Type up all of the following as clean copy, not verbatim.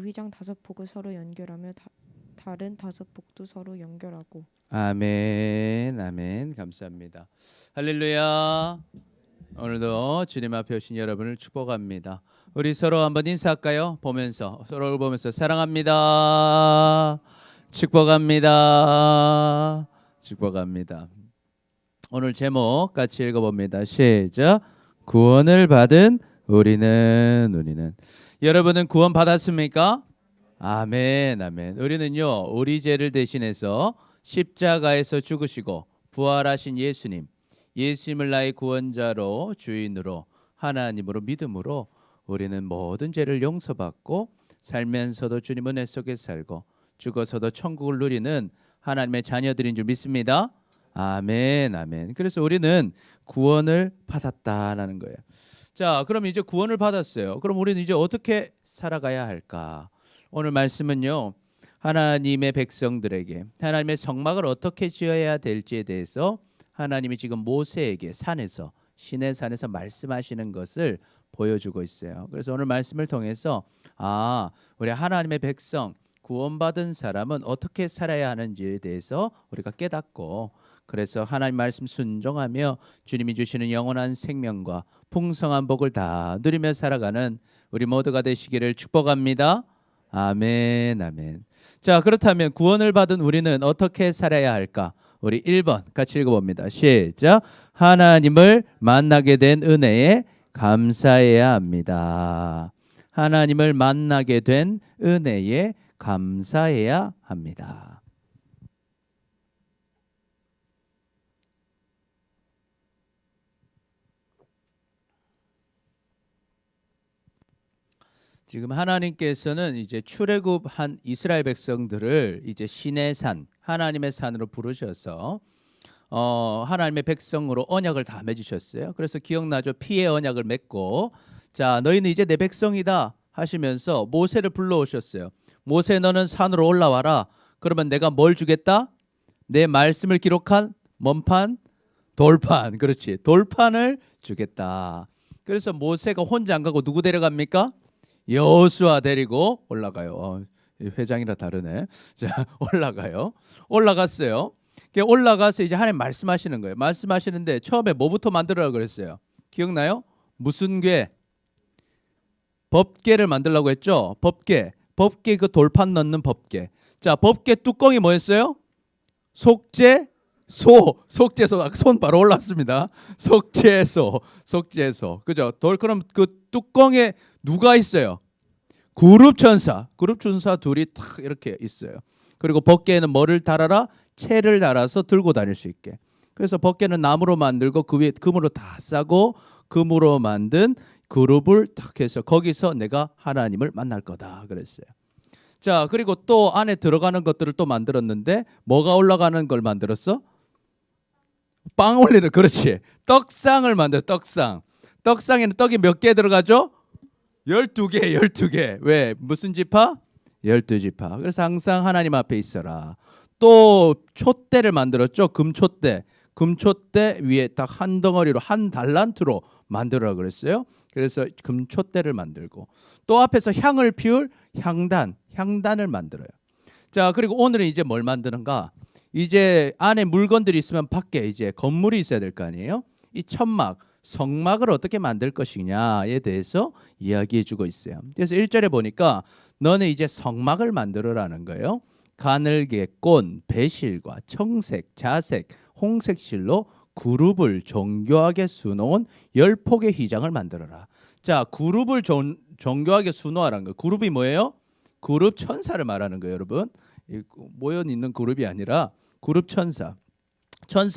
휘장 5폭을 서로 연결하며 다른 5폭도 서로 연결하고. 아멘. 아멘. 감사합니다. 할렐루야. 오늘도 주님 앞에 오신 여러분을 축복합니다. 우리 서로 한번 인사할까요? 보면서 서로를 보면서 사랑합니다. 축복합니다. 축복합니다. 오늘 제목 같이 읽어봅니다. 시작. 구원을 받은 우리는 여러분은 구원 받았습니까? 아멘. 아멘. 우리는요, 우리 죄를 대신해서 십자가에서 죽으시고 부활하신 예수님을 나의 구원자로 주인으로 하나님으로 믿음으로 우리는 모든 죄를 용서받고 살면서도 주님 은혜 속에 살고 죽어서도 천국을 누리는 하나님의 자녀들인 줄 믿습니다. 아멘. 아멘. 그래서 우리는 구원을 받았다라는 거예요. 자, 그럼 이제 구원을 받았어요. 그럼 우리는 이제 어떻게 살아가야 할까? 오늘 말씀은요, 하나님의 백성들에게 하나님의 성막을 어떻게 지어야 될지에 대해서 하나님이 지금 모세에게 시내 산에서 말씀하시는 것을 보여주고 있어요. 그래서 오늘 말씀을 통해서 우리 하나님의 백성, 구원받은 사람은 어떻게 살아야 하는지에 대해서 우리가 깨닫고, 그래서 하나님 말씀 순종하며 주님이 주시는 영원한 생명과 풍성한 복을 다 누리며 살아가는 우리 모두가 되시기를 축복합니다. 아멘. 아멘. 자, 그렇다면 구원을 받은 우리는 어떻게 살아야 할까? 우리 1번 같이 읽어봅니다. 시작. 하나님을 만나게 된 은혜에 감사해야 합니다. 하나님을 만나게 된 은혜에 감사해야 합니다. 지금 하나님께서는 이제 출애굽한 이스라엘 백성들을 이제 시내 산, 하나님의 산으로 부르셔서 하나님의 백성으로 언약을 다 맺으셨어요. 그래서 기억나죠? 피의 언약을 맺고, 자, 너희는 이제 내 백성이다 하시면서 모세를 불러오셨어요. 모세, 너는 산으로 올라와라. 그러면 내가 뭘 주겠다? 내 말씀을 기록한 먼판, 돌판. 그렇지, 돌판을 주겠다. 그래서 모세가 혼자 안 가고 누구 데려갑니까? 여호수아 데리고 올라가요. 회장이라 다르네. 자, 올라갔어요. 올라가서 이제 하나님 말씀하시는 거예요. 말씀하시는데 처음에 뭐부터 만들으라고 그랬어요? 기억나요? 무슨 궤? 법궤를 만들라고 했죠. 법궤 그 돌판 넣는 법궤. 자, 법궤 뚜껑이 뭐였어요? 속죄소. 손 바로 올랐습니다. 속죄소. 그죠? 그럼 그 뚜껑에 누가 있어요? 그룹천사 둘이 탁 이렇게 있어요. 그리고 법궤에는 뭐를 달아라? 채를 달아서 들고 다닐 수 있게. 그래서 법궤는 나무로 만들고 그 위에 금으로 다 싸고 금으로 만든 그룹을 탁 해서 거기서 내가 하나님을 만날 거다 그랬어요. 자, 그리고 또 안에 들어가는 것들을 또 만들었는데 뭐가 올라가는 걸 만들었어? 빵 올리는, 그렇지. 떡상을 만들어. 떡상에는 떡이 몇 개 들어가죠? 12개. 왜? 무슨 지파? 12지파. 그래서 항상 하나님 앞에 있어라. 또 촛대를 만들었죠. 금촛대 위에 딱 한 덩어리로 한 달란트로 만들어라 그랬어요. 그래서 금촛대를 만들고, 또 앞에서 향을 피울 향단을 만들어요. 자, 그리고 오늘은 이제 뭘 만드는가? 이제 안에 물건들이 있으면 밖에 이제 건물이 있어야 될 거 아니에요? 이 천막, 성막을 어떻게 만들 것이냐에 대해서 이야기해 주고 있어요. 그래서 1절에 보니까 너는 이제 성막을 만들어라는 거예요. 가늘게 꼰 배실과 청색, 자색, 홍색 실로 그룹을 정교하게 수놓은 10폭의 휘장을 만들어라. 자, 그룹을 정교하게 수놓으라는 거. 그룹이 뭐예요? 그룹 천사를 말하는 거예요, 여러분. 모여 있는 그룹이 아니라 그룹 천사.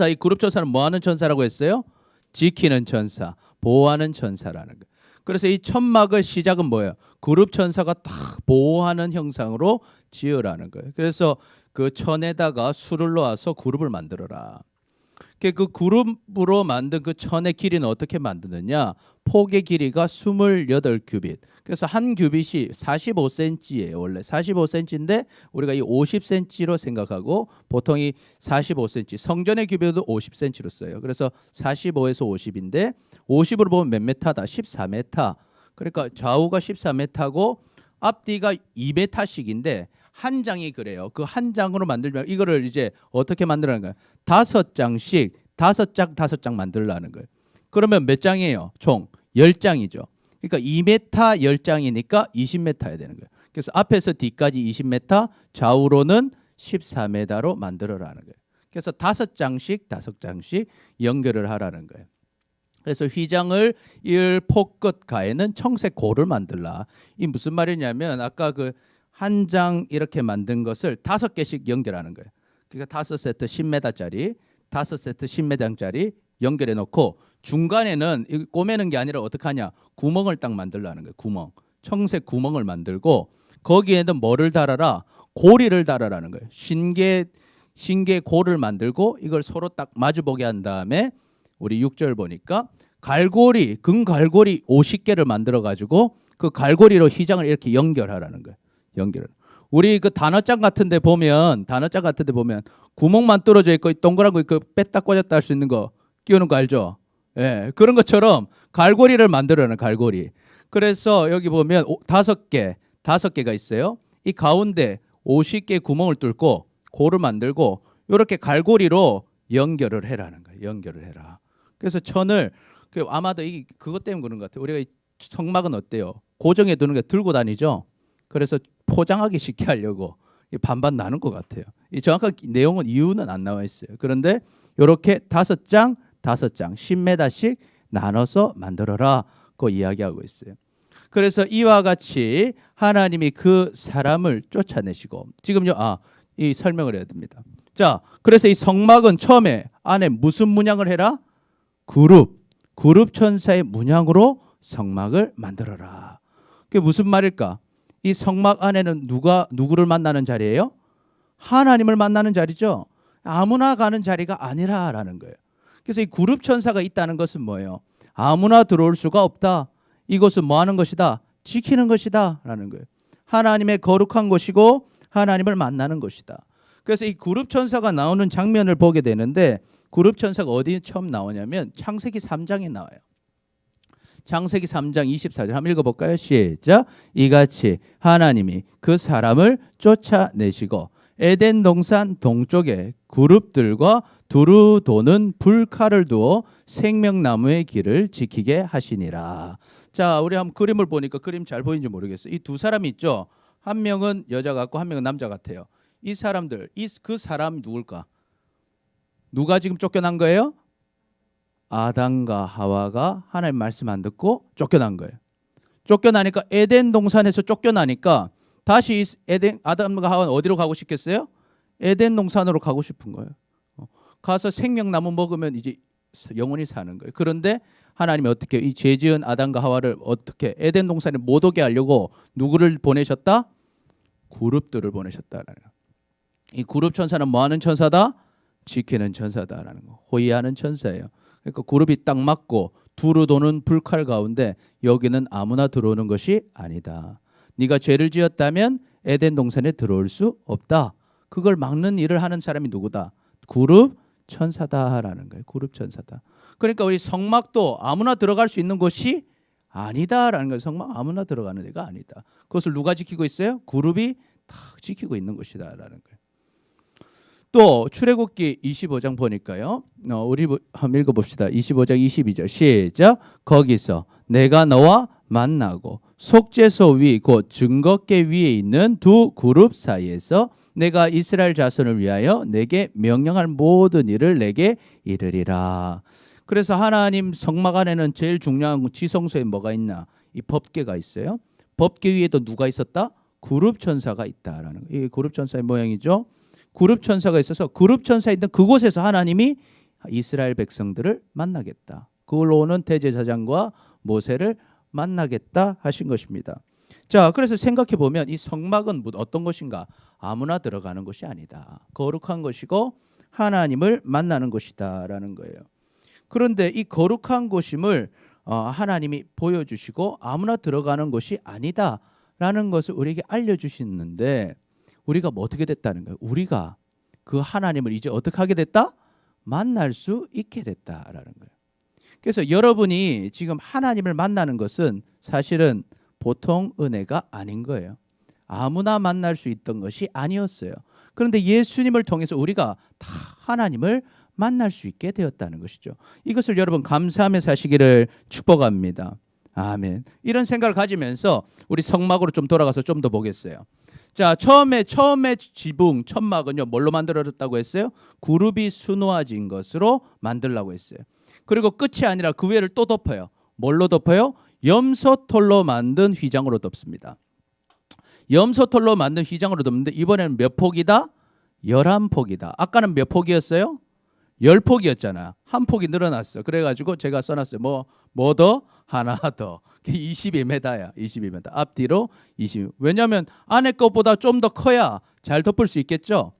이 그룹 천사는 뭐 하는 천사라고 했어요? 지키는 천사, 보호하는 천사라는 거예요. 그래서 이 천막의 시작은 뭐예요? 그룹 천사가 딱 보호하는 형상으로 지으라는 거예요. 그래서 그 천에다가 수를 놓아서 그룹을 만들어라. 그 그룹으로 만든 그 천의 길이는 어떻게 만드느냐? 폭의 길이가 28규빗. 그래서 한 규빗이 45cm예요. 원래 45cm인데 우리가 이 50cm로 생각하고 보통 이 45cm, 성전의 규빗은 50cm로 써요. 그래서 45에서 50인데 50으로 보면 몇 메타다? 14m. 그러니까 좌우가 14m고 앞뒤가 2m씩인데 한 장이 그래요. 그 한 장으로 만들면 이거를 이제 어떻게 만들라는 거예요? 5장씩 5장 만들라는 거예요. 그러면 몇 장이에요? 총 10장이죠. 그러니까 2m 10장이니까 20m야 되는 거예요. 그래서 앞에서 뒤까지 20m, 좌우로는 14m로 만들어라는 거예요. 그래서 5장씩 연결을 하라는 거예요. 그래서 휘장을 일폭끝 가에는 청색 고를 만들라. 이 무슨 말이냐면 아까 그 한 장 이렇게 만든 것을 5개씩 연결하는 거예요. 그러니까 5세트 10m짜리, 5세트 10m짜리 연결해 놓고 중간에는 꼬매는 게 아니라 어떻게 하냐? 구멍을 딱 만들라는 거예요. 구멍. 청색 구멍을 만들고 거기에는 뭐를 달아라? 고리를 달아라는 거예요. 신개 고를 만들고 이걸 서로 딱 마주보게 한 다음에 우리 6절 보니까 갈고리, 금갈고리 50개를 만들어 가지고 그 갈고리로 휘장을 이렇게 연결하라는 거예요. 연결. 우리 그 단어장 같은 데 보면 구멍만 뚫어져 있고 동그란 거 뺐다 꽂았다 할 수 있는 거 끼우는 거 알죠? 예. 그런 것처럼 갈고리를 만들어는 갈고리. 그래서 여기 보면 5개가 있어요. 이 가운데 50개 구멍을 뚫고 고를 만들고 이렇게 갈고리로 연결을 해라는 거예요. 연결을 해라. 그래서 천을 아마도 그것 때문에 그런 것 같아요. 우리가 이 성막은 어때요? 고정해 두는 게 들고 다니죠. 그래서 포장하기 쉽게 하려고 반반 나눈 것 같아요. 이 정확한 내용은 이유는 안 나와 있어요. 그런데 이렇게 5장 10m씩 나눠서 만들어라. 그 이야기하고 있어요. 그래서 이와 같이 하나님이 그 사람을 쫓아내시고 지금요. 이 설명을 해야 됩니다. 자, 그래서 이 성막은 처음에 안에 무슨 문양을 해라? 그룹 천사의 문양으로 성막을 만들어라. 그게 무슨 말일까? 이 성막 안에는 누구를 만나는 자리예요? 하나님을 만나는 자리죠. 아무나 가는 자리가 아니라라는 거예요. 그래서 이 그룹 천사가 있다는 것은 뭐예요? 아무나 들어올 수가 없다. 이것은 뭐 하는 것이다? 지키는 것이다 라는 거예요. 하나님의 거룩한 곳이고 하나님을 만나는 것이다. 그래서 이 그룹 천사가 나오는 장면을 보게 되는데 그룹 천사가 어디 처음 나오냐면 창세기 3장에 나와요. 창세기 3장 24절 한번 읽어볼까요? 시작. 이같이 하나님이 그 사람을 쫓아내시고 에덴 동산 동쪽에 그룹들과 두루 도는 불칼을 두어 생명나무의 길을 지키게 하시니라. 자, 우리 한번 그림을 보니까 그림 잘 보이는지 모르겠어요. 이 두 사람이 있죠. 한 명은 여자 같고 한 명은 남자 같아요. 이 사람들, 그 사람이 누굴까? 누가 지금 쫓겨난 거예요? 아담과 하와가 하나님 말씀 안 듣고 쫓겨난 거예요. 쫓겨나니까 에덴 동산에서 쫓겨나니까 다시 아담과 하와는 어디로 가고 싶겠어요? 에덴 동산으로 가고 싶은 거예요. 가서 생명나무 먹으면 이제 영원히 사는 거예요. 그런데 하나님이 어떻게 이 죄지은 아담과 하와를 어떻게 에덴 동산에 못 오게 하려고 누구를 보내셨다? 그룹들을 보내셨다라는 거예요. 이 그룹 천사는 뭐 하는 천사다? 지키는 천사다라는 거. 호위하는 천사예요. 그러니까 그룹이 딱 맞고 두루 도는 불칼 가운데 여기는 아무나 들어오는 것이 아니다. 네가 죄를 지었다면 에덴 동산에 들어올 수 없다. 그걸 막는 일을 하는 사람이 누구다? 그룹 천사다라는 거예요. 그룹 천사다. 그러니까 우리 성막도 아무나 들어갈 수 있는 곳이 아니다라는 거예요. 성막 아무나 들어가는 데가 아니다. 그것을 누가 지키고 있어요? 그룹이 다 지키고 있는 것이다라는 거예요. 또 출애굽기 25장 보니까요. 우리 한번 읽어봅시다. 25장 22절 시작. 거기서 내가 너와 만나고 속죄소 위 곧 증거궤 위에 있는 두 그룹 사이에서 내가 이스라엘 자손을 위하여 내게 명령할 모든 일을 내게 이르리라. 그래서 하나님 성막 안에는 제일 중요한 지성소에 뭐가 있나? 이 법궤가 있어요. 법궤 위에도 누가 있었다? 그룹 천사가 있다라는 거예요. 이 그룹 천사의 모양이죠. 그룹 천사가 있어서 그룹 천사 있는 그곳에서 하나님이 이스라엘 백성들을 만나겠다. 그걸로 오는 대제사장과 모세를 만나겠다 하신 것입니다. 자, 그래서 생각해 보면 이 성막은 어떤 것인가? 아무나 들어가는 것이 아니다. 거룩한 것이고 하나님을 만나는 것이다라는 거예요. 그런데 이 거룩한 곳임을 하나님이 보여주시고 아무나 들어가는 것이 아니다라는 것을 우리에게 알려주시는데 우리가 뭐 어떻게 됐다는 거예요? 우리가 그 하나님을 이제 어떻게 하게 됐다? 만날 수 있게 됐다라는 거예요. 그래서 여러분이 지금 하나님을 만나는 것은 사실은 보통 은혜가 아닌 거예요. 아무나 만날 수 있던 것이 아니었어요. 그런데 예수님을 통해서 우리가 다 하나님을 만날 수 있게 되었다는 것이죠. 이것을 여러분 감사하며 사시기를 축복합니다. 아멘. 이런 생각을 가지면서 우리 성막으로 좀 돌아가서 좀 더 보겠어요. 자, 처음에 지붕 천막은요 뭘로 만들어졌다고 했어요? 그룹이 수놓아진 것으로 만들라고 했어요. 그리고 끝이 아니라 그 위를 또 덮어요. 뭘로 덮어요? 염소털로 만든 휘장으로 덮습니다. 염소털로 만든 휘장으로 덮는데 이번에는 몇 폭이다? 11폭이다. 아까는 몇 폭이었어요? 10폭이었잖아. 한 폭이 늘어났어. 그래가지고 제가 써놨어요. 뭐 더? 하나 더. 22m야. 22m. 앞뒤로 20. 왜냐하면 안에 것보다 좀 더 커야 잘 덮을 수 있겠죠.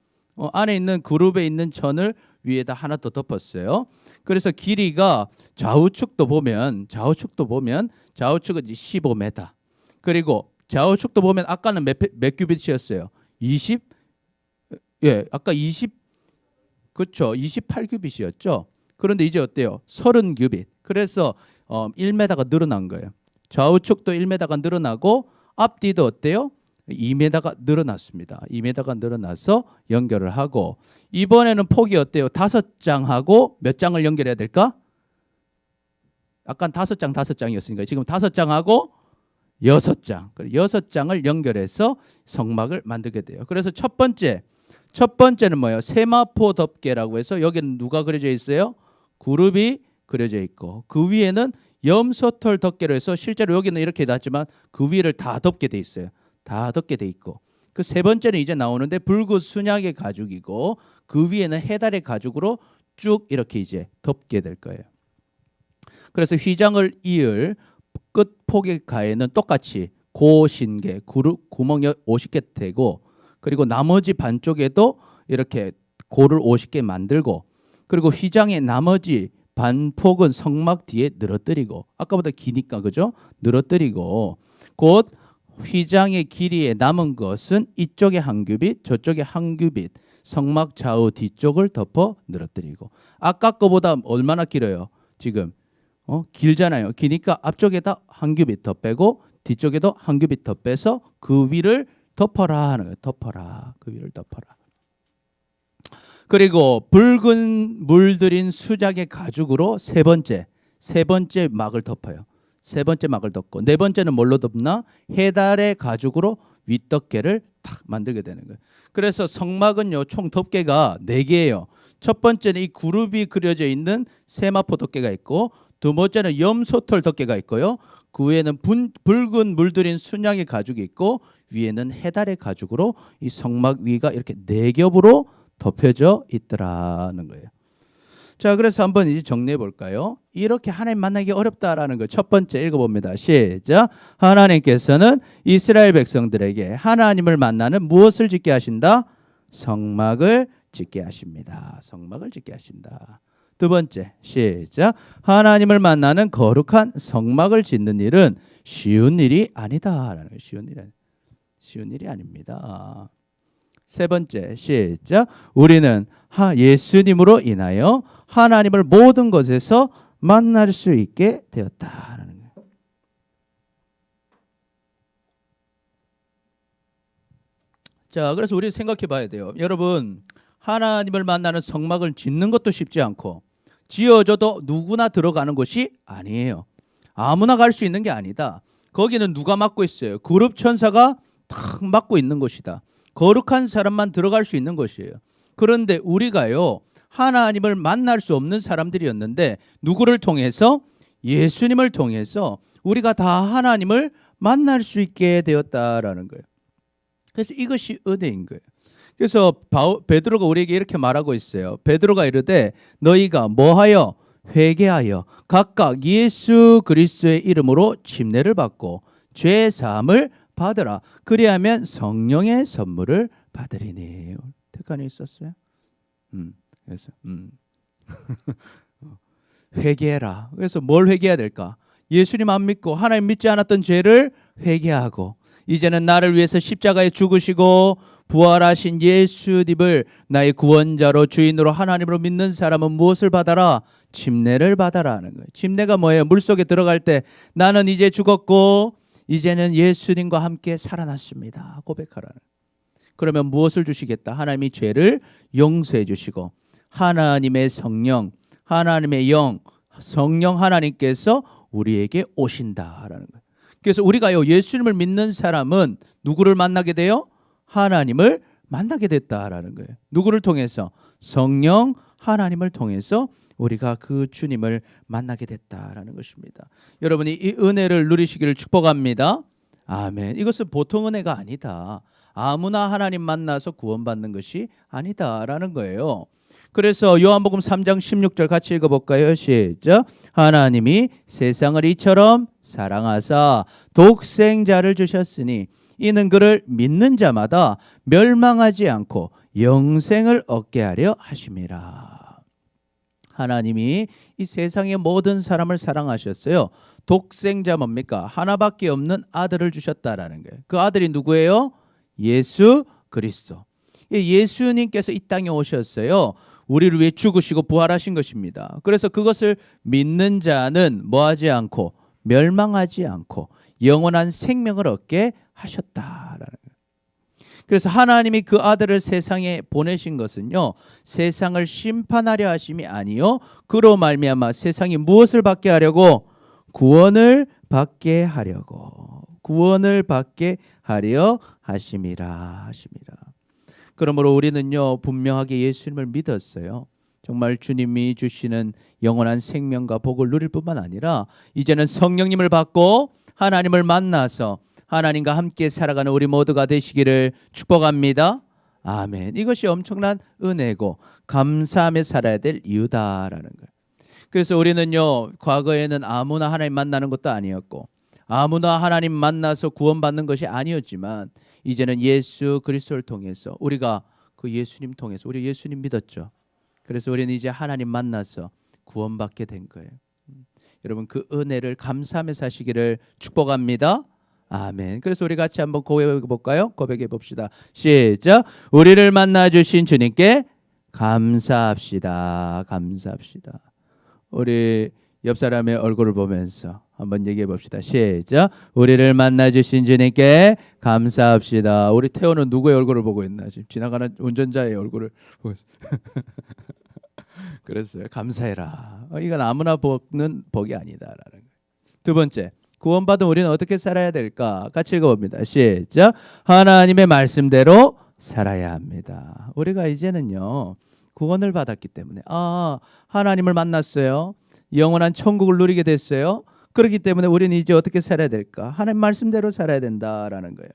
안에 있는 그룹에 있는 천을 위에다 하나 더 덮었어요. 그래서 길이가 좌우측도 보면 좌우측은 15m. 그리고 좌우측도 보면 아까는 몇 규빗이었어요? 20? 예, 아까 20 그렇죠. 28규빗이었죠. 그런데 이제 어때요? 30규빗. 그래서 1m가 늘어난 거예요. 좌우측도 1m가 늘어나고 앞뒤도 어때요? 2m가 늘어났습니다. 2m가 늘어나서 연결을 하고 이번에는 폭이 어때요? 5장하고 몇 장을 연결해야 될까? 아까 5장이었으니까 지금 5장하고 6장. 6장을 연결해서 성막을 만들게 돼요. 그래서 첫 번째는 뭐예요? 세마포 덮개라고 해서 여기는 누가 그려져 있어요? 그룹이 그려져 있고 그 위에는 염소털 덮개로 해서 실제로 여기는 이렇게 놨지만 그 위를 다 덮게 돼 있어요. 다 덮게 돼 있고 그 세 번째는 이제 나오는데 붉은 순양의 가죽이고 그 위에는 해달의 가죽으로 쭉 이렇게 이제 덮게 될 거예요. 그래서 휘장을 이을 끝 폭의 가에는 똑같이 고신계 구멍이 50개 되고 그리고 나머지 반쪽에도 이렇게 고를 50개 만들고 그리고 휘장의 나머지 반폭은 성막 뒤에 늘어뜨리고 아까보다 기니까 그죠? 늘어뜨리고 곧 휘장의 길이에 남은 것은 이쪽에 한 규빗 저쪽에 한 규빗 성막 좌우 뒤쪽을 덮어 늘어뜨리고 아까 거보다 얼마나 길어요? 지금 길잖아요. 기니까 앞쪽에다 한 규빗 더 빼고 뒤쪽에도 한 규빗 더 빼서 그 위를 덮어라 하는 거예요. 덮어라. 그 위를 덮어라. 그리고 붉은 물들인 수작의 가죽으로 세 번째 막을 덮어요. 세 번째 막을 덮고 네 번째는 뭘로 덮나? 해달의 가죽으로 윗덮개를 탁 만들게 되는 거예요. 그래서 성막은요 총 덮개가 4개예요. 첫 번째는 이 그룹이 그려져 있는 세마포 덮개가 있고 두 번째는 염소털 덮개가 있고요. 그 위에는 붉은 물들인 순양의 가죽이 있고 위에는 해달의 가죽으로 이 성막 위가 이렇게 4겹으로 덮여져 있더라는 거예요. 자, 그래서 한번 이제 정리해 볼까요? 이렇게 하나님 만나기 어렵다라는 거 첫 번째 읽어봅니다. 시작. 하나님께서는 이스라엘 백성들에게 하나님을 만나는 무엇을 짓게 하신다? 성막을 짓게 하십니다. 성막을 짓게 하신다. 두 번째 시작. 하나님을 만나는 거룩한 성막을 짓는 일은 쉬운 일이 아니다라는 거예요. 쉬운 일이 아닙니다. 세 번째 시작. 우리는 예수님으로 인하여 하나님을 모든 것에서 만날 수 있게 되었다라는 거예요. 자, 그래서 우리 생각해 봐야 돼요. 여러분, 하나님을 만나는 성막을 짓는 것도 쉽지 않고 지어져도 누구나 들어가는 곳이 아니에요. 아무나 갈 수 있는 게 아니다. 거기는 누가 맡고 있어요? 그룹 천사가 탁 맡고 있는 곳이다. 거룩한 사람만 들어갈 수 있는 것이에요. 그런데 우리가요 하나님을 만날 수 없는 사람들이었는데 누구를 통해서? 예수님을 통해서 우리가 다 하나님을 만날 수 있게 되었다라는 거예요. 그래서 이것이 은혜인 거예요. 그래서 베드로가 우리에게 이렇게 말하고 있어요. 베드로가 이르되 너희가 뭐하여? 회개하여 각각 예수 그리스도의 이름으로 침례를 받고 죄 사함을 받으라. 그리하면 성령의 선물을 받으리니. 택안에 있었어요. 그래서 회개해라. 그래서 뭘 회개해야 될까? 예수님 안 믿고 하나님 믿지 않았던 죄를 회개하고 이제는 나를 위해서 십자가에 죽으시고 부활하신 예수님을 나의 구원자로 주인으로 하나님으로 믿는 사람은 무엇을 받아라? 침례를 받아라 하는 거예요. 침례가 뭐예요? 물속에 들어갈 때 나는 이제 죽었고 이제는 예수님과 함께 살아났습니다. 고백하라는. 그러면 무엇을 주시겠다? 하나님이 죄를 용서해 주시고 하나님의 성령, 하나님의 영, 성령 하나님께서 우리에게 오신다라는 거예요. 그래서 우리가요, 예수님을 믿는 사람은 누구를 만나게 돼요? 하나님을 만나게 됐다라는 거예요. 누구를 통해서? 성령 하나님을 통해서 우리가 그 주님을 만나게 됐다라는 것입니다. 여러분이 이 은혜를 누리시기를 축복합니다. 아멘. 이것은 보통 은혜가 아니다. 아무나 하나님 만나서 구원받는 것이 아니다라는 거예요. 그래서 요한복음 3장 16절 같이 읽어볼까요? 시작. 하나님이 세상을 이처럼 사랑하사 독생자를 주셨으니 이는 그를 믿는 자마다 멸망하지 않고 영생을 얻게 하려 하심이라. 하나님이 이 세상의 모든 사람을 사랑하셨어요. 독생자 뭡니까? 하나밖에 없는 아들을 주셨다라는 거예요. 그 아들이 누구예요? 예수 그리스도. 예수님께서 이 땅에 오셨어요. 우리를 위해 죽으시고 부활하신 것입니다. 그래서 그것을 믿는 자는 뭐하지 않고 멸망하지 않고 영원한 생명을 얻게 하셨다라는 거예요. 그래서 하나님이 그 아들을 세상에 보내신 것은요, 세상을 심판하려 하심이 아니요, 그로 말미암아 세상이 무엇을 받게 하려고? 구원을 받게 하려고, 구원을 받게 하려 하심이라 하심이라. 그러므로 우리는요, 분명하게 예수님을 믿었어요. 정말 주님이 주시는 영원한 생명과 복을 누릴 뿐만 아니라 이제는 성령님을 받고 하나님을 만나서 하나님과 함께 살아가는 우리 모두가 되시기를 축복합니다. 아멘. 이것이 엄청난 은혜고 감사하며 살아야 될 이유다라는 거예요. 그래서 우리는요, 과거에는 아무나 하나님 만나는 것도 아니었고 아무나 하나님 만나서 구원받는 것이 아니었지만 이제는 예수 그리스도를 통해서 우리가 그 예수님 통해서 우리 예수님 믿었죠. 그래서 우리는 이제 하나님 만나서 구원받게 된 거예요. 여러분 그 은혜를 감사하며 사시기를 축복합니다. 아멘. 그래서 우리 같이 한번 고백해 볼까요? 고백해 봅시다. 시작. 우리를 만나 주신 주님께 감사합시다. 감사합시다. 우리 옆 사람의 얼굴을 보면서 한번 얘기해 봅시다. 시작. 우리를 만나 주신 주님께 감사합시다. 우리 태호는 누구의 얼굴을 보고 있나? 지금 지나가는 운전자의 얼굴을 보고 있어요. 그랬어요. 감사해라. 이건 아무나 보는 복이 아니다라는 거예요. 두 번째, 구원받은 우리는 어떻게 살아야 될까? 같이 읽어봅니다. 시작. 하나님의 말씀대로 살아야 합니다. 우리가 이제는요, 구원을 받았기 때문에 하나님을 만났어요. 영원한 천국을 누리게 됐어요. 그렇기 때문에 우리는 이제 어떻게 살아야 될까? 하나님 말씀대로 살아야 된다라는 거예요.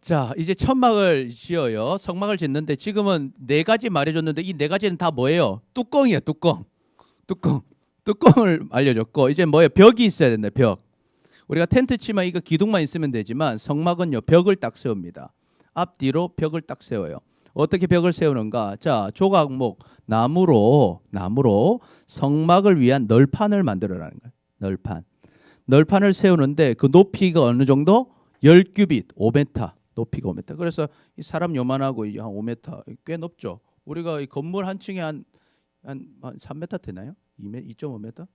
자, 이제 천막을 지어요. 성막을 짓는데 지금은 네 가지 말해줬는데 이 네 가지는 다 뭐예요? 뚜껑이에요. 뚜껑을 알려줬고 이제 뭐예요? 벽이 있어야 된다. 벽. 우리가 텐트 치면 이거 기둥만 있으면 되지만 성막은요, 벽을 딱 세웁니다. 앞뒤로 벽을 딱 세워요. 어떻게 벽을 세우는가? 자, 조각목 나무로 성막을 위한 널판을 만들어라는 거예요. 널판을 세우는데 그 높이가 어느 정도? 10규빗, 5m. 높이가 5m. 그래서 이 사람 요만하고 한 5m, 꽤 높죠. 우리가 이 건물 한 층에 한 3m 되나요? 2.5m?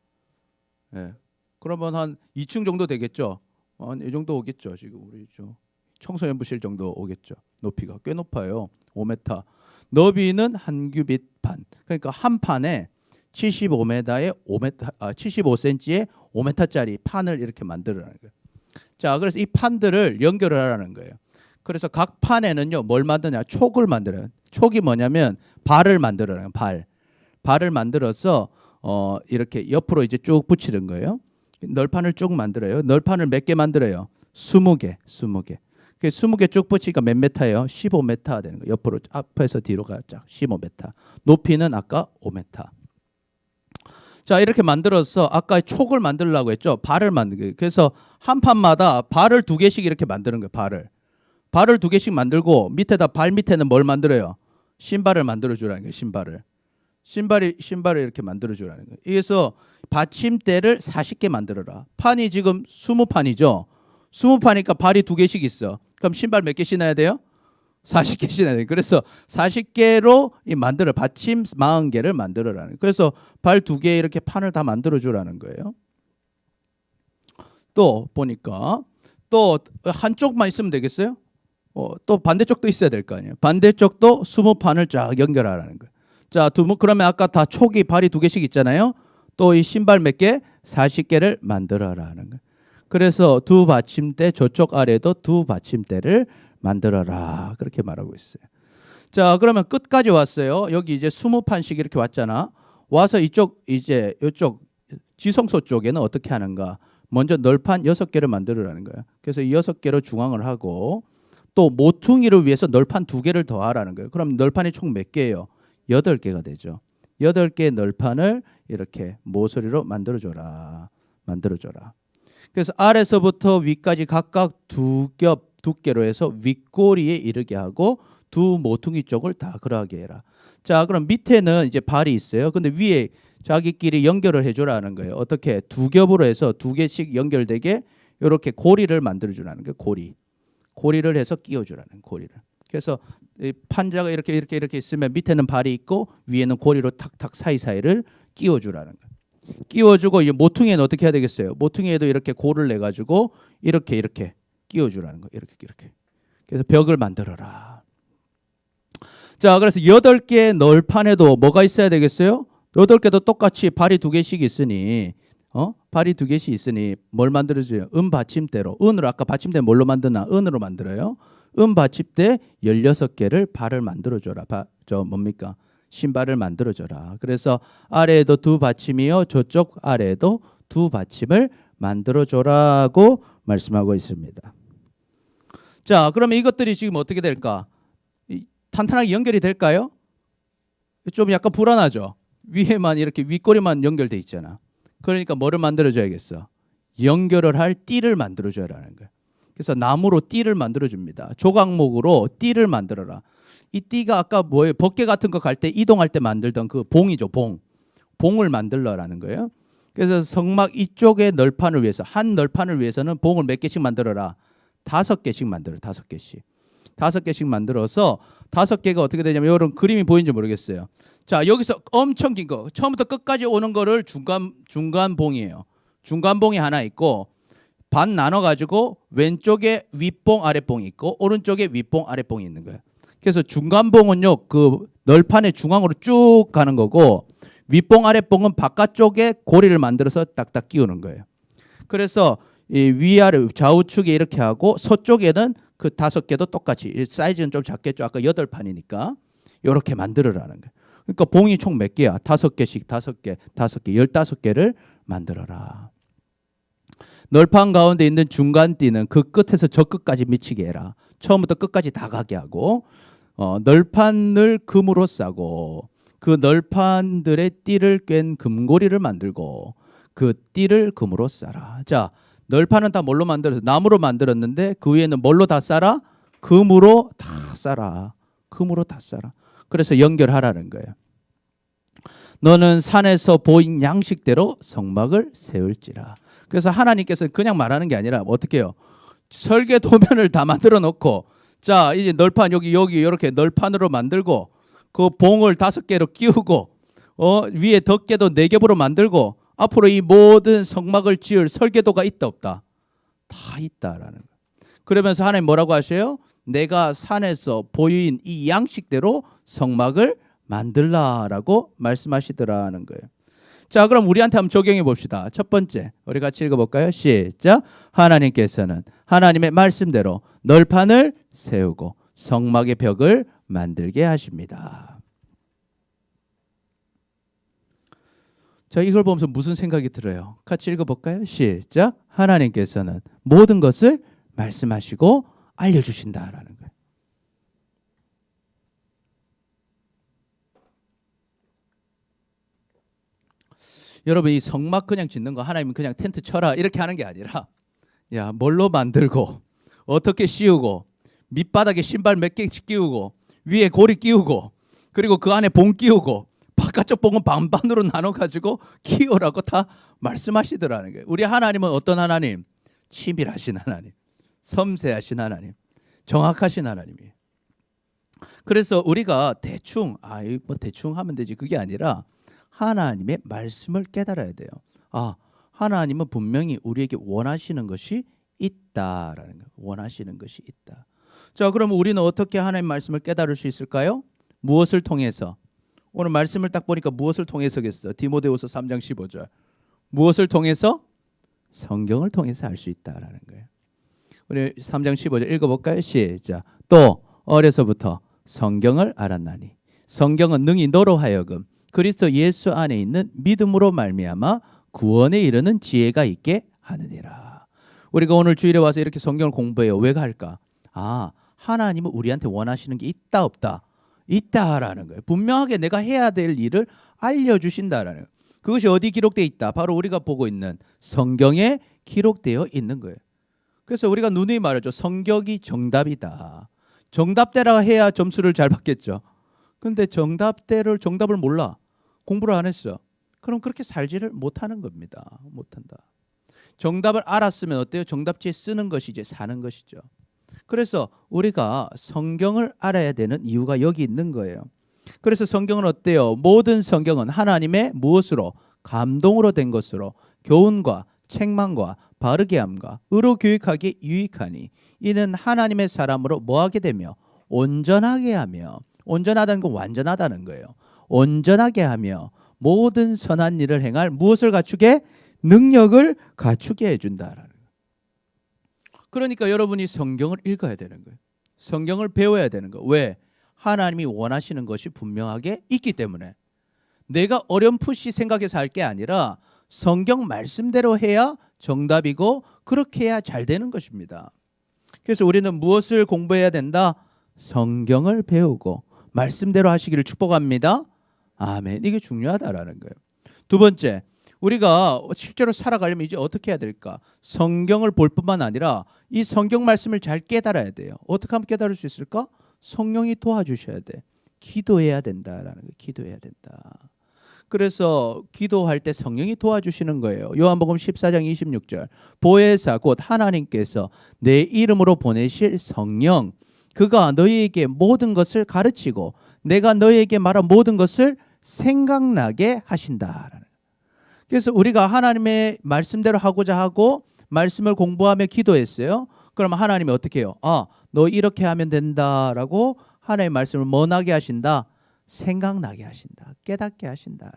예. 네. 그러면 한 2층 정도 되겠죠. 한 이 정도 오겠죠. 지금 우리 청소년부실 정도 오겠죠. 높이가 꽤 높아요. 5m. 너비는 한 규빗 반. 그러니까 한 판에 75m에 75cm에 5m짜리 판을 이렇게 만들어라는 거예요. 자, 그래서 이 판들을 연결을 하라는 거예요. 그래서 각 판에는요, 뭘 만드냐? 촉을 만들어요. 촉이 뭐냐면 발을 만들어요. 발을 만들어서 이렇게 옆으로 이제 쭉 붙이는 거예요. 널판을 쭉 만들어요. 널판을 몇 개 만들어요? 20개. 그 20개 쭉 붙이니까 몇 메타예요? 15m 되는 거예요. 옆으로 앞에서 뒤로가 쫙 15m. 높이는 아까 5m. 자, 이렇게 만들어서 아까 촉을 만들려고 했죠. 발을 만들게. 그래서 한 판마다 발을 2개씩 이렇게 만드는 거예요. 발을 2개씩 만들고 밑에다 발 밑에는 뭘 만들어요? 신발을 만들어 주라는 거예요. 신발을 이렇게 만들어 주라는 거예요. 그래서 받침대를 40개 만들어라. 판이 지금 20판이죠. 20판이니까 발이 2개씩 있어. 그럼 신발 몇 개 신어야 돼요? 40개 신어야 돼. 그래서 40개로 이 만들어 받침 40개를 만들어라는 거예요. 그래서 발 2개 이렇게 판을 다 만들어 주라는 거예요. 또 보니까 또 한쪽만 있으면 되겠어요? 또 반대쪽도 있어야 될 거 아니에요. 반대쪽도 20판을 쫙 연결하라는 거예요. 자, 그러면 아까 다 촉이 발이 2개씩 있잖아요. 또 이 신발 몇 개? 40개를 만들어라는 거예요. 그래서 2 받침대 저쪽 아래도 2 받침대를 만들어라. 그렇게 말하고 있어요. 자, 그러면 끝까지 왔어요. 여기 이제 20판씩 이렇게 왔잖아. 와서 이쪽 지성소 쪽에는 어떻게 하는가? 먼저 널판 6개를 만들어라는 거예요. 그래서 6개로 중앙을 하고 또 모퉁이를 위해서 널판 2개를 더하라는 거예요. 그럼 널판이 총 몇 개예요? 8개가 되죠. 8개의 널판을 이렇게 모서리로 만들어줘라. 그래서 아래서부터 위까지 각각 2겹 두께로 해서 윗꼬리에 이르게 하고 2 모퉁이 쪽을 다 그러하게 해라. 자, 그럼 밑에는 이제 발이 있어요. 근데 위에 자기끼리 연결을 해주라는 거예요. 어떻게? 2겹으로 해서 2개씩 연결되게 이렇게 고리를 만들어주라는 거예요. 고리를 해서 끼워주라는 고리를. 그래서 이 판자가 이렇게 있으면 밑에는 발이 있고 위에는 고리로 탁탁 사이사이를 끼워주라는 거예요. 끼워주고 이제 모퉁이에는 어떻게 해야 되겠어요? 모퉁이에도 이렇게 고를 내 가지고 이렇게 끼워주라는 거예요. 이렇게. 그래서 벽을 만들어라. 자, 그래서 8개의 널판에도 뭐가 있어야 되겠어요? 8개도 똑같이 발이 2개씩 있으니 발이 2개씩 있으니 뭘 만들어줘요? 받침대로. 은으로 아까 받침대 뭘로 만드나? 은으로 만들어요. 받침대 16개를 발을 만들어줘라. 뭡니까? 신발을 만들어줘라. 그래서 아래에도 2 받침이요. 저쪽 아래에도 2 받침을 만들어줘라고 말씀하고 있습니다. 자, 그러면 이것들이 지금 어떻게 될까? 탄탄하게 연결이 될까요? 좀 약간 불안하죠. 위에만 이렇게 윗꼬리만 연결돼 있잖아. 그러니까 뭐를 만들어줘야겠어? 연결을 할 띠를 만들어줘야라는 거예요. 그래서 나무로 띠를 만들어줍니다. 조각목으로 띠를 만들어라. 이 띠가 아까 뭐예요? 법계 같은 거 갈 때 이동할 때 만들던 그 봉이죠. 봉을 만들라는 거예요. 그래서 성막 이쪽의 널판을 위해서 한 널판을 위해서는 봉을 몇 개씩 만들어라? 5개씩 만들어. 5개씩 만들어서 5개가 어떻게 되냐면 이런 그림이 보이는지 모르겠어요. 자, 여기서 엄청 긴 거 처음부터 끝까지 오는 거를 중간 봉이에요. 중간 봉이 하나 있고 반 나눠 가지고 왼쪽에 윗봉 아랫봉이 있고 오른쪽에 윗봉 아랫봉이 있는 거예요. 그래서 중간 봉은요 그 널판의 중앙으로 쭉 가는 거고 윗봉 아랫봉은 바깥쪽에 고리를 만들어서 딱딱 끼우는 거예요. 그래서 이 위아래 좌우측에 이렇게 하고 서쪽에는 그 5개도 똑같이 사이즈는 좀 작겠죠. 아까 8판이니까 이렇게 만들어라는 거예요. 그러니까 봉이 총 몇 개야? 5개씩 5개 15개를 만들어라. 널판 가운데 있는 중간 띠는 그 끝에서 저 끝까지 미치게 해라. 처음부터 끝까지 다 가게 하고 널판을 금으로 싸고 그 널판들의 띠를 꿰는 금고리를 만들고 그 띠를 금으로 싸라. 자, 널판은 다 뭘로 만들어서 나무로 만들었는데 그 위에는 뭘로 다 싸라? 금으로 다 싸라. 그래서 연결하라는 거예요. 너는 산에서 보인 양식대로 성막을 세울지라. 그래서 하나님께서는 그냥 말하는 게 아니라 어떻게 해요? 설계 도면을 다 만들어 놓고 자, 이제 널판 여기 이렇게 널판으로 만들고 그 봉을 5개로 끼우고 위에 덮개도 4겹으로 만들고 앞으로 이 모든 성막을 지을 설계도가 있다 없다? 다 있다라는 거예요. 그러면서 하나님 뭐라고 하셔요? 내가 산에서 보인 이 양식대로 성막을 만들라라고 말씀하시더라는 거예요. 자, 그럼 우리한테 한번 적용해 봅시다. 첫 번째, 우리 같이 읽어볼까요? 시작. 하나님께서는 하나님의 말씀대로 널판을 세우고 성막의 벽을 만들게 하십니다. 자, 이걸 보면서 무슨 생각이 들어요? 같이 읽어볼까요? 시작. 하나님께서는 모든 것을 말씀하시고 알려주신다라는 거예요. 여러분, 이 성막 그냥 짓는 거 하나님은 그냥 텐트 쳐라 이렇게 하는 게 아니라 야, 뭘로 만들고 어떻게 씌우고 밑바닥에 신발 몇 개씩 끼우고 위에 고리 끼우고 그리고 그 안에 봉 끼우고 바깥쪽 봉은 반반으로 나눠 가지고 끼우라고 다 말씀하시더라는 거예요. 우리 하나님은 어떤 하나님? 치밀하신 하나님, 섬세하신 하나님, 정확하신 하나님이에요. 그래서 우리가 대충 뭐 대충 하면 되지 그게 아니라 하나님의 말씀을 깨달아야 돼요. 하나님은 분명히 우리에게 원하시는 것이 있다라는 거. 원하시는 것이 있다. 자, 그럼 우리는 어떻게 하나님의 말씀을 깨달을 수 있을까요? 무엇을 통해서? 오늘 말씀을 딱 보니까 무엇을 통해서겠어? 디모데후서 3장 15절. 무엇을 통해서? 성경을 통해서 알 수 있다라는 거예요. 우리 3장 15절 읽어볼까요? 시작. 또 어려서부터 성경을 알았나니 성경은 능히 너로 하여금 그리스도 예수 안에 있는 믿음으로 말미암아 구원에 이르는 지혜가 있게 하느니라. 우리가 오늘 주일에 와서 이렇게 성경을 공부해요. 왜 할까? 하나님은 우리한테 원하시는 게 있다 없다? 있다라는 거예요. 분명하게 내가 해야 될 일을 알려주신다라는 거예요. 그것이 어디 기록되어 있다? 바로 우리가 보고 있는 성경에 기록되어 있는 거예요. 그래서 우리가 누누이 말하죠. 성경이 정답이다. 정답대로 해야 점수를 잘 받겠죠. 그런데 정답을 몰라. 공부를 안 했어. 그럼 그렇게 살지를 못하는 겁니다. 못한다. 정답을 알았으면 어때요? 정답지에 쓰는 것이 이제 사는 것이죠. 그래서 우리가 성경을 알아야 되는 이유가 여기 있는 거예요. 그래서 성경은 어때요? 모든 성경은 하나님의 무엇으로? 감동으로 된 것으로 교훈과 책망과 바르게 함과 의로 교육하기 유익하니 이는 하나님의 사람으로 뭐하게 되며 온전하게 하며 온전하다는 건 완전하다는 거예요. 온전하게 하며 모든 선한 일을 행할 무엇을 갖추게? 능력을 갖추게 해준다라는 거예요. 그러니까 여러분이 성경을 읽어야 되는 거예요. 성경을 배워야 되는 거예요. 왜? 하나님이 원하시는 것이 분명하게 있기 때문에 내가 어렴풋이 생각해서 할 게 아니라 성경 말씀대로 해야 정답이고 그렇게 해야 잘 되는 것입니다. 그래서 우리는 무엇을 공부해야 된다? 성경을 배우고 말씀대로 하시기를 축복합니다. 아멘. 이게 중요하다라는 거예요. 두 번째, 우리가 실제로 살아가려면 이제 어떻게 해야 될까? 성경을 볼 뿐만 아니라 이 성경 말씀을 잘 깨달아야 돼요. 어떻게 하면 깨달을 수 있을까? 성령이 도와주셔야 돼. 기도해야 된다라는 거예요. 기도해야 된다. 그래서 기도할 때 성령이 도와주시는 거예요. 요한복음 14장 26절. 보혜사 곧 하나님께서 내 이름으로 보내실 성령 그가 너희에게 모든 것을 가르치고 내가 너희에게 말한 모든 것을 생각나게 하신다. 그래서 우리가 하나님의 말씀대로 하고자 하고 말씀을 공부하며 기도했어요. 그럼 하나님이 어떻게 해요? 너 이렇게 하면 된다라고 하나님의 말씀을 뭐나게 하신다? 생각나게 하신다. 깨닫게 하신다.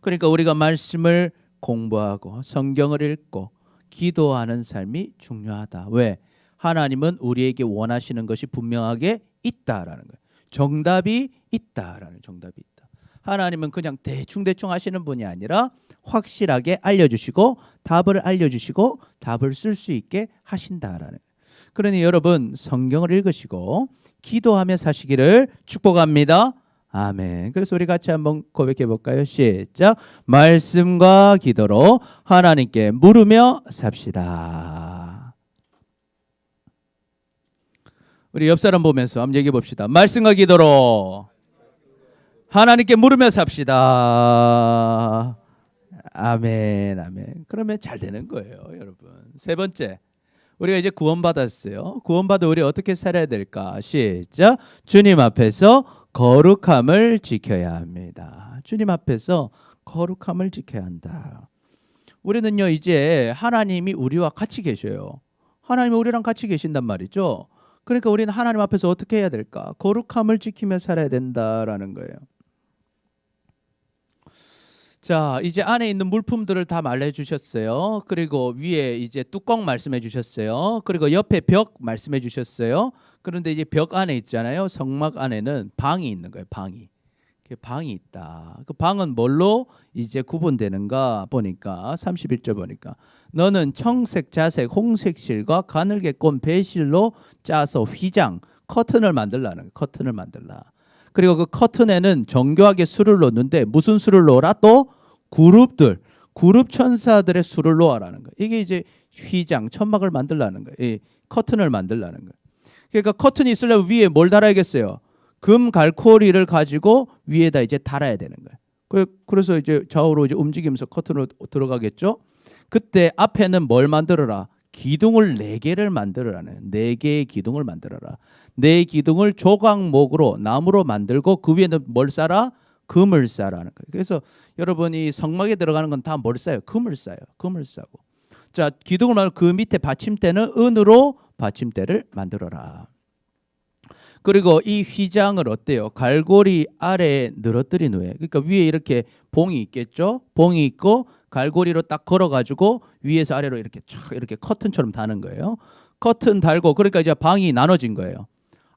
그러니까 우리가 말씀을 공부하고 성경을 읽고 기도하는 삶이 중요하다. 왜? 하나님은 우리에게 원하시는 것이 분명하게 있다라는 거예요. 정답이 있다라는 정답이 있다. 하나님은 그냥 대충 하시는 분이 아니라 확실하게 알려주시고 답을 알려주시고 답을 쓸 수 있게 하신다라는. 그러니 여러분 성경을 읽으시고 기도하며 사시기를 축복합니다. 아멘. 그래서 우리 같이 한번 고백해 볼까요? 시작. 말씀과 기도로 하나님께 물으며 삽시다. 우리 옆 사람 보면서 한번 얘기해 봅시다. 말씀과 기도로 하나님께 물으며 삽시다. 아멘, 아멘. 그러면 잘 되는 거예요, 여러분. 세 번째, 우리가 이제 구원받았어요. 구원받아 우리 어떻게 살아야 될까? 시작. 주님 앞에서 거룩함을 지켜야 합니다. 주님 앞에서 거룩함을 지켜야 한다. 우리는요 이제 하나님이 우리와 같이 계셔요. 하나님이 우리랑 같이 계신단 말이죠. 그러니까 우리는 하나님 앞에서 어떻게 해야 될까? 거룩함을 지키며 살아야 된다라는 거예요. 자, 이제 안에 있는 물품들을 다 말해 주셨어요. 그리고 위에 이제 뚜껑 말씀해 주셨어요. 그리고 옆에 벽 말씀해 주셨어요. 그런데 이제 벽 안에 있잖아요. 성막 안에는 방이 있는 거예요. 방이 있다. 그 방은 뭘로 이제 구분되는가 보니까 31절 보니까 너는 청색, 자색, 홍색 실과 가늘게 꼰 배실로 짜서 휘장, 커튼을 만들라는 거예요. 커튼을 만들라. 그리고 그 커튼에는 정교하게 수를 놓는데 무슨 수를 놓으라? 또 그룹 천사들의 수를 놓아라는 거예요. 이게 이제 휘장, 천막을 만들라는 거예요. 이 커튼을 만들라는 거예요. 그러니까 커튼이 있으려면 위에 뭘 달아야겠어요? 금 갈고리를 가지고 위에다 이제 달아야 되는 거예요. 그래서 이제 좌우로 이제 움직이면서 커튼으로 들어가겠죠. 그때 앞에는 뭘 만들어라? 기둥을 4개를 만들어라는 4개의 기둥을 만들어라. 4기둥을 조각목으로 나무로 만들고 그 위에는 뭘 쌓아? 금을 쌓아라는 거예요. 그래서 여러분이 성막에 들어가는 건 다 뭘 쌓아요? 금을 쌓아요. 금을 쌓고. 자, 기둥을 만들고 그 밑에 받침대는 은으로 받침대를 만들어라. 그리고 이 휘장을 어때요? 갈고리 아래에 늘어뜨린 후에, 그러니까 위에 이렇게 봉이 있겠죠? 봉이 있고 갈고리로 딱 걸어가지고 위에서 아래로 이렇게 촥 이렇게 커튼처럼 다는 거예요. 커튼 달고 그러니까 이제 방이 나눠진 거예요.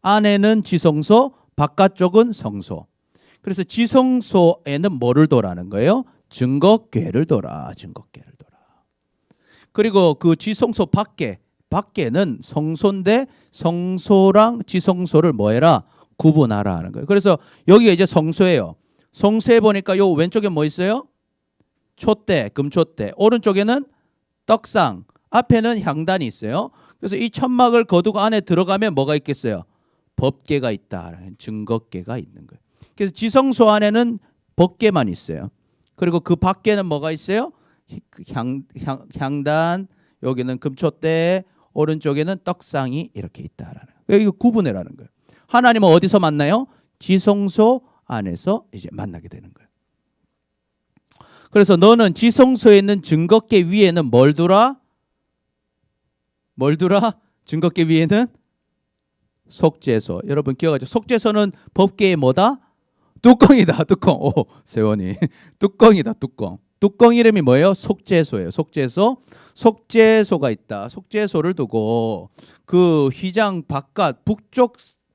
안에는 지성소, 바깥쪽은 성소. 그래서 지성소에는 뭐를 도라는 거예요? 증거궤를 돌아, 증거궤를 돌아. 그리고 그 지성소 밖에는 성소인데 성소랑 지성소를 뭐해라? 구분하라 하는 거예요. 그래서 여기가 이제 성소예요. 성소에 보니까 요 왼쪽에 뭐 있어요? 촛대, 금촛대. 오른쪽에는 떡상, 앞에는 향단이 있어요. 그래서 이 천막을 거두고 안에 들어가면 뭐가 있겠어요? 법궤가 있다. 증거궤가 있는 거예요. 그래서 지성소 안에는 법궤만 있어요. 그리고 그 밖에는 뭐가 있어요? 향단, 여기는 금촛대, 오른쪽에는 떡상이 이렇게 있다라는 거예요. 이거 구분해라는 거예요. 하나님은 어디서 만나요? 지성소 안에서 이제 만나게 되는 거예요. 그래서 너는 지성소에 있는 증거궤 위에는 뭘 두라? 뭘 두라? 증거궤 위에는 속죄소. 여러분 기억하죠? 속죄소는 법궤의 뭐다? 뚜껑이다. 뚜껑. 오, 세원이. 뚜껑이다. 뚜껑. 뚜껑 이름이 뭐예요? 속죄소예요. 속죄소. 속죄소가 있다. 속죄소를 두고 그 휘장 바깥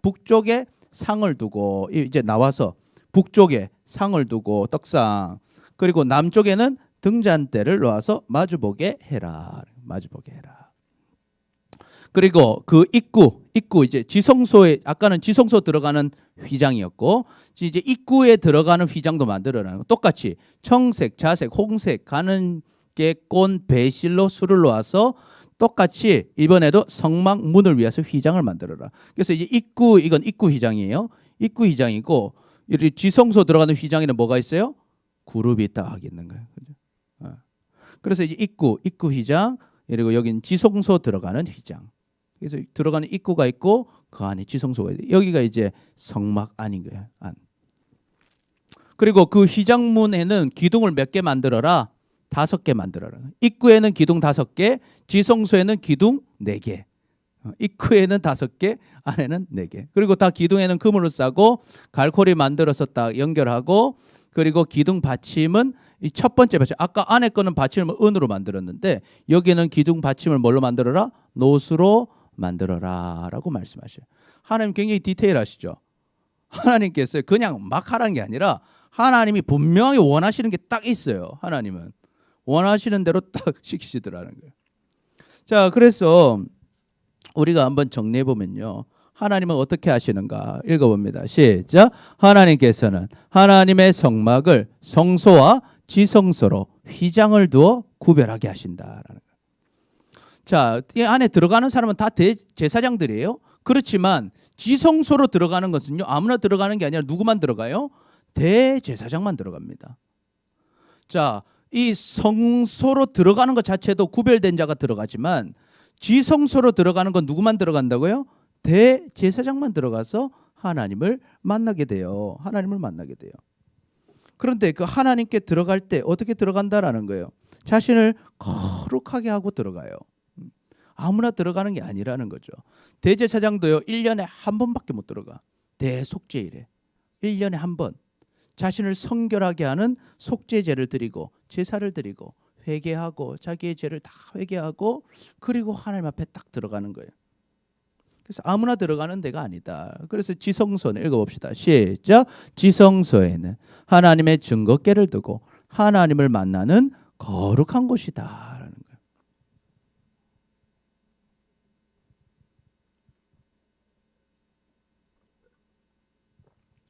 북쪽에 상을 두고 이제 나와서 북쪽에 상을 두고 떡상, 그리고 남쪽에는 등잔대를 놓아서 마주보게 해라. 마주보게 해라. 그리고 그 입구 이제 지성소에, 아까는 지성소 들어가는 휘장이었고 이제 입구에 들어가는 휘장도 만들어라는 거. 똑같이 청색, 자색, 홍색 가는 게 꼰 배실로 술을 놓아서 똑같이 이번에도 성막 문을 위해서 휘장을 만들어라. 그래서 이제 이건 입구 휘장이에요. 입구 휘장이고 이 지성소 들어가는 휘장에는 뭐가 있어요? 그룹이 딱 있는 거예요. 그죠? 그래서 이제 입구 휘장, 그리고 여기는 지성소 들어가는 휘장. 그래서 들어가는 입구가 있고 그 안에 지성소가 있어요. 여기가 이제 성막 안인 거예요. 안. 그리고 그 휘장문에는 기둥을 몇 개 만들어라? 5개 만들어라. 입구에는 기둥 5개, 지성소에는 기둥 4개. 입구에는 5개, 안에는 4개. 그리고 다 기둥에는 금으로 싸고 갈고리 만들어서 딱 연결하고, 그리고 기둥 받침은 이 첫 번째 받침. 아까 안에 거는 받침을 은으로 만들었는데 여기는 기둥 받침을 뭘로 만들어라? 노수로 만들어라라고 말씀하셔요. 하나님 굉장히 디테일하시죠. 하나님께서 그냥 막 하라는 게 아니라 하나님이 분명히 원하시는 게 딱 있어요. 하나님은 원하시는 대로 딱 시키시더라는 거예요. 자, 그래서 우리가 한번 정리해 보면요. 하나님은 어떻게 하시는가 읽어봅니다. 시작. 하나님께서는 하나님의 성막을 성소와 지성소로 휘장을 두어 구별하게 하신다라는 거예요. 자, 이 안에 들어가는 사람은 다 대제사장들이에요. 그렇지만 지성소로 들어가는 것은요, 아무나 들어가는 게 아니라 누구만 들어가요? 대제사장만 들어갑니다. 자, 이 성소로 들어가는 것 자체도 구별된 자가 들어가지만 지성소로 들어가는 건 누구만 들어간다고요? 대제사장만 들어가서 하나님을 만나게 돼요. 하나님을 만나게 돼요. 그런데 그 하나님께 들어갈 때 어떻게 들어간다라는 거예요? 자신을 거룩하게 하고 들어가요. 아무나 들어가는 게 아니라는 거죠. 대제사장도요, 1년에 한 번밖에 못 들어가. 대속죄일에 1년에 한 번 자신을 성결하게 하는 속죄제를 드리고 제사를 드리고 회개하고 자기의 죄를 다 회개하고 그리고 하나님 앞에 딱 들어가는 거예요. 그래서 아무나 들어가는 데가 아니다. 그래서 지성소는 읽어봅시다. 시작. 지성소에는 하나님의 증거궤를 두고 하나님을 만나는 거룩한 곳이다.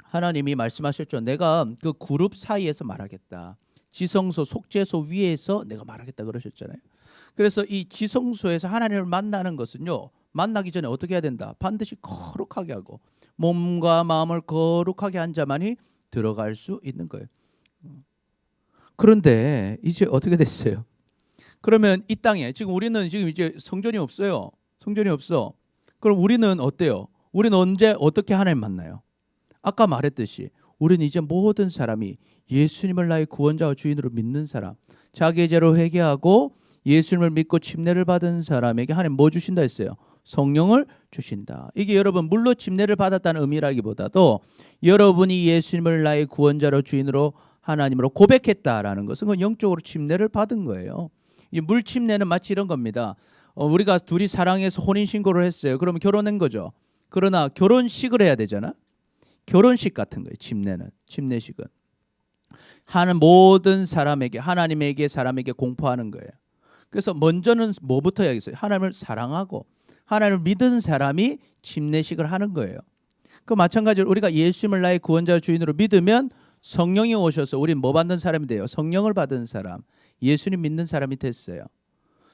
하나님이 말씀하셨죠. 내가 그 그룹 사이에서 말하겠다. 지성소, 속죄소 위에서 내가 말하겠다 그러셨잖아요. 그래서 이 지성소에서 하나님을 만나는 것은요, 만나기 전에 어떻게 해야 된다? 반드시 거룩하게 하고 몸과 마음을 거룩하게 한 자만이 들어갈 수 있는 거예요. 그런데 이제 어떻게 됐어요? 그러면 이 땅에 지금 우리는 지금 이제 성전이 없어요. 성전이 없어. 그럼 우리는 어때요? 우리는 언제 어떻게 하나님 만나요? 아까 말했듯이 우리는 이제 모든 사람이 예수님을 나의 구원자와 주인으로 믿는 사람, 자기의 죄로 회개하고 예수님을 믿고 침례를 받은 사람에게 하나님 뭐 주신다 했어요? 성령을 주신다. 이게 여러분 물로 침례를 받았다는 의미라기보다도 여러분이 예수님을 나의 구원자로 주인으로 하나님으로 고백했다라는 것은 그 영적으로 침례를 받은 거예요. 이 물 침례는 마치 이런 겁니다. 우리가 둘이 사랑해서 혼인 신고를 했어요. 그러면 결혼한 거죠. 그러나 결혼식을 해야 되잖아. 결혼식 같은 거예요. 침례는, 침례식은 하는 모든 사람에게, 하나님에게, 사람에게 공포하는 거예요. 그래서 먼저는 뭐부터 해야겠어요? 하나님을 사랑하고 하나님을 믿은 사람이 침례식을 하는 거예요. 그 마찬가지로 우리가 예수님을 나의 구원자 주인으로 믿으면 성령이 오셔서 우린 뭐 받는 사람이 돼요? 성령을 받은 사람, 예수님 믿는 사람이 됐어요.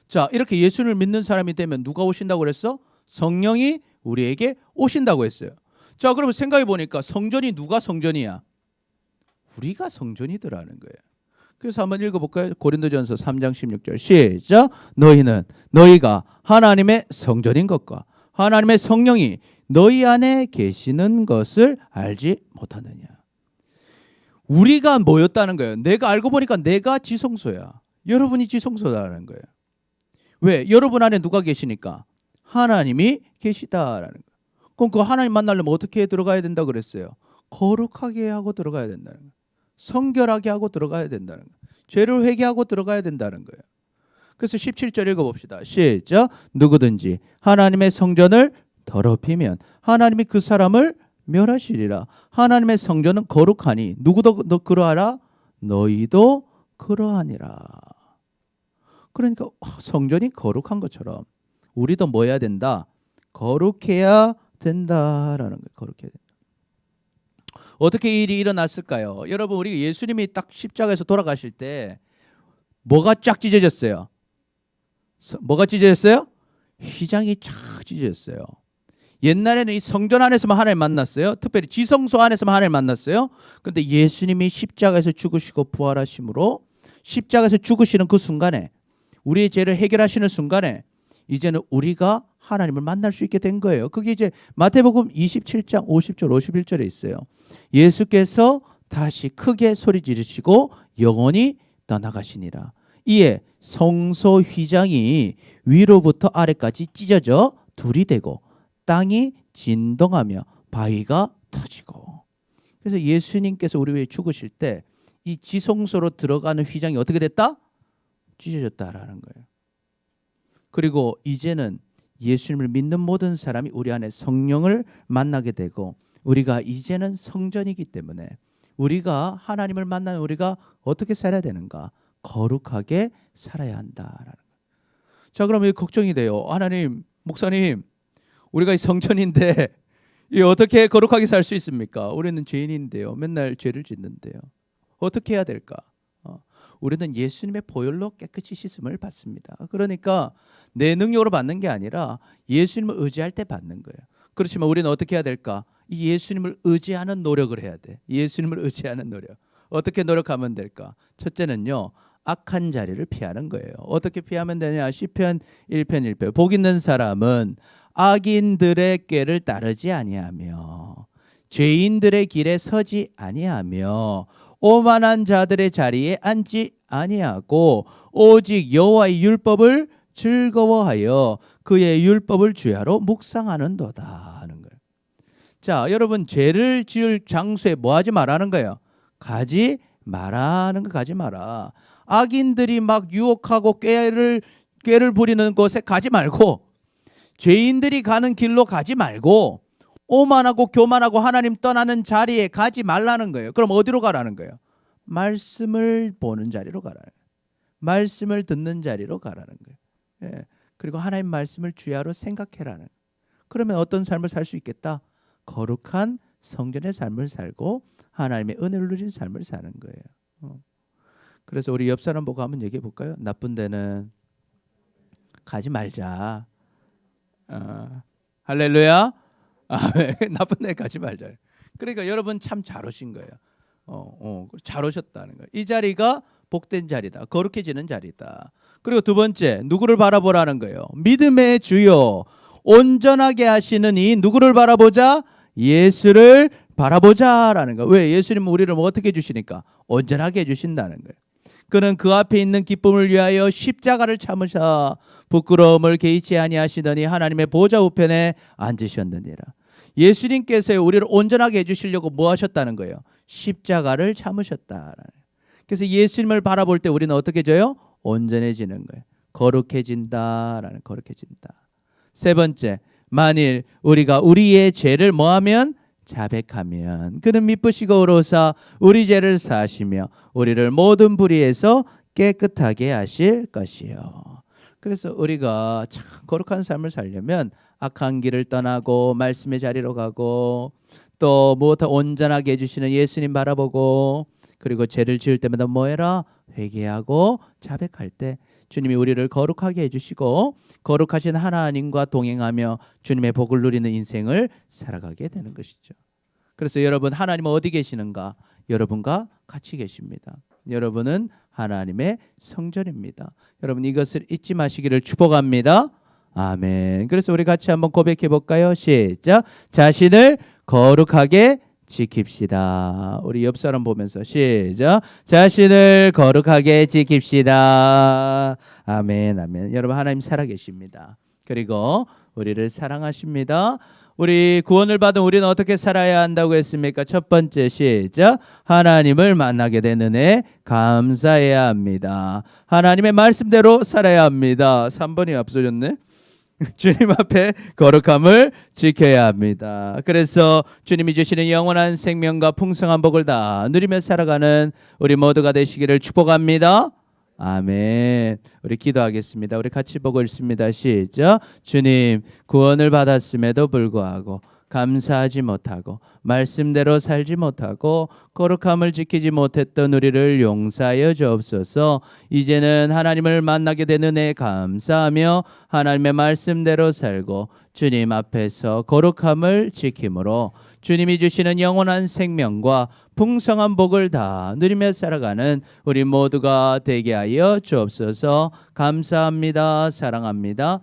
자, 이렇게 예수님을 믿는 사람이 되면 누가 오신다고 그랬어? 성령이 우리에게 오신다고 했어요. 자, 그러면 생각해 보니까 성전이 누가 성전이야? 우리가 성전이더라는 거예요. 그래서 한번 읽어볼까요? 고린도전서 3장 16절 시작. 너희가 하나님의 성전인 것과 하나님의 성령이 너희 안에 계시는 것을 알지 못하느냐. 우리가 뭐였다는 거예요? 내가 알고 보니까 내가 지성소야. 여러분이 지성소다라는 거예요. 왜? 여러분 안에 누가 계시니까? 하나님이 계시다라는 거예요. 그럼 그 하나님 만나려면 어떻게 들어가야 된다고 그랬어요? 거룩하게 하고 들어가야 된다는 거예요. 성결하게 하고 들어가야 된다는 거예요. 죄를 회개하고 들어가야 된다는 거예요. 그래서 17절 읽어봅시다. 시작. 누구든지 하나님의 성전을 더럽히면 하나님이 그 사람을 멸하시리라. 하나님의 성전은 거룩하니 누구도 너 그러하라? 너희도 그러하니라. 그러니까 성전이 거룩한 것처럼 우리도 뭐 해야 된다? 거룩해야 된다라는 거예요. 거룩해야 된다. 어떻게 이 일이 일어났을까요? 여러분, 우리 예수님이 딱 십자가에서 돌아가실 때 뭐가 쫙 찢어졌어요? 뭐가 찢어졌어요? 휘장이 쫙 찢어졌어요. 옛날에는 이 성전 안에서만 하나님 만났어요. 특별히 지성소 안에서만 하나님 만났어요. 그런데 예수님이 십자가에서 죽으시고 부활하심으로 십자가에서 죽으시는 그 순간에 우리의 죄를 해결하시는 순간에 이제는 우리가 하나님을 만날 수 있게 된 거예요. 그게 이제 마태복음 27장 50절 51절에 있어요. 예수께서 다시 크게 소리 지르시고 영원히 떠나가시니라. 이에 성소 휘장이 위로부터 아래까지 찢어져 둘이 되고 땅이 진동하며 바위가 터지고. 그래서 예수님께서 우리 위해 죽으실 때 이 지성소로 들어가는 휘장이 어떻게 됐다? 찢어졌다라는 거예요. 그리고 이제는 예수님을 믿는 모든 사람이 우리 안에 성령을 만나게 되고 우리가 이제는 성전이기 때문에 우리가 하나님을 만나는 우리가 어떻게 살아야 되는가? 거룩하게 살아야 한다라는 거예요. 자, 그러면 걱정이 돼요. 하나님, 목사님, 우리가 이 성전인데 이 어떻게 거룩하게 살 수 있습니까? 우리는 죄인인데요. 맨날 죄를 짓는데요. 어떻게 해야 될까? 우리는 예수님의 보혈로 깨끗이 씻음을 받습니다. 그러니까 내 능력으로 받는 게 아니라 예수님을 의지할 때 받는 거예요. 그렇지만 우리는 어떻게 해야 될까? 이 예수님을 의지하는 노력을 해야 돼. 예수님을 의지하는 노력. 어떻게 노력하면 될까? 첫째는요. 악한 자리를 피하는 거예요. 어떻게 피하면 되냐? 시편 1편 1편. 복 있는 사람은 악인들의 꾀를 따르지 아니하며 죄인들의 길에 서지 아니하며 오만한 자들의 자리에 앉지 아니하고 오직 여호와의 율법을 즐거워하여 그의 율법을 주야로 묵상하는도다 하는 거예요. 자, 여러분 죄를 지을 장소에 뭐 하지 말라는 거예요? 가지 말라는 거. 가지 마라. 악인들이 막 유혹하고 꾀를 부리는 곳에 가지 말고 죄인들이 가는 길로 가지 말고 오만하고 교만하고 하나님 떠나는 자리에 가지 말라는 거예요. 그럼 어디로 가라는 거예요? 말씀을 보는 자리로 가라는 거예요. 말씀을 듣는 자리로 가라는 거예요. 예. 그리고 하나님 말씀을 주야로 생각해라는 거예요. 그러면 어떤 삶을 살 수 있겠다? 거룩한 성전의 삶을 살고 하나님의 은혜를 누린 삶을 사는 거예요. 그래서 우리 옆 사람 보고 한번 얘기해 볼까요? 나쁜 데는 가지 말자. 할렐루야. 나쁜 데 가지 말자. 그러니까 여러분 참 잘 오신 거예요. 잘 오셨다는 거예요. 이 자리가 복된 자리다. 거룩해지는 자리다. 그리고 두 번째, 누구를 바라보라는 거예요. 믿음의 주요 온전하게 하시는 이 누구를 바라보자? 예수를 바라보자라는 거예요. 왜? 예수님은 우리를 어떻게 해주시니까? 온전하게 해주신다는 거예요. 그는 그 앞에 있는 기쁨을 위하여 십자가를 참으사 부끄러움을 개의치 아니하시더니 하나님의 보좌 우편에 앉으셨느니라. 예수님께서 우리를 온전하게 해주시려고 뭐 하셨다는 거예요? 십자가를 참으셨다. 그래서 예수님을 바라볼 때 우리는 어떻게 져요? 온전해지는 거예요. 거룩해진다라는 거룩해진다. 세 번째, 만일 우리가 우리의 죄를 뭐하면 자백하면 그는 미쁘시고 의로우사 우리 죄를 사하시며 우리를 모든 불의에서 깨끗하게 하실 것이요. 그래서 우리가 참 거룩한 삶을 살려면 악한 길을 떠나고 말씀의 자리로 가고 또 무엇보다 온전하게 해주시는 예수님 바라보고 그리고 죄를 지을 때마다 뭐해라? 회개하고 자백할 때 주님이 우리를 거룩하게 해주시고 거룩하신 하나님과 동행하며 주님의 복을 누리는 인생을 살아가게 되는 것이죠. 그래서 여러분 하나님은 어디 계시는가? 여러분과 같이 계십니다. 여러분은 하나님의 성전입니다. 여러분 이것을 잊지 마시기를 축복합니다. 아멘. 그래서 우리 같이 한번 고백해 볼까요? 시작. 자신을 거룩하게 지킵시다. 우리 옆 사람 보면서 시작. 자신을 거룩하게 지킵시다. 아멘, 아멘. 여러분 하나님 살아계십니다. 그리고 우리를 사랑하십니다. 우리 구원을 받은 우리는 어떻게 살아야 한다고 했습니까? 첫 번째 시작. 하나님을 만나게 된 은혜 감사해야 합니다. 하나님의 말씀대로 살아야 합니다. 3번이 앞서졌네. 주님 앞에 거룩함을 지켜야 합니다. 그래서 주님이 주시는 영원한 생명과 풍성한 복을 다 누리며 살아가는 우리 모두가 되시기를 축복합니다. 아멘. 우리 기도하겠습니다. 우리 같이 보고 있습니다. 시작. 주님, 구원을 받았음에도 불구하고 감사하지 못하고 말씀대로 살지 못하고 거룩함을 지키지 못했던 우리를 용서하여 주옵소서. 이제는 하나님을 만나게 된 은혜에 감사하며 하나님의 말씀대로 살고 주님 앞에서 거룩함을 지킴으로 주님이 주시는 영원한 생명과 풍성한 복을 다 누리며 살아가는 우리 모두가 되게 하여 주옵소서. 감사합니다. 사랑합니다.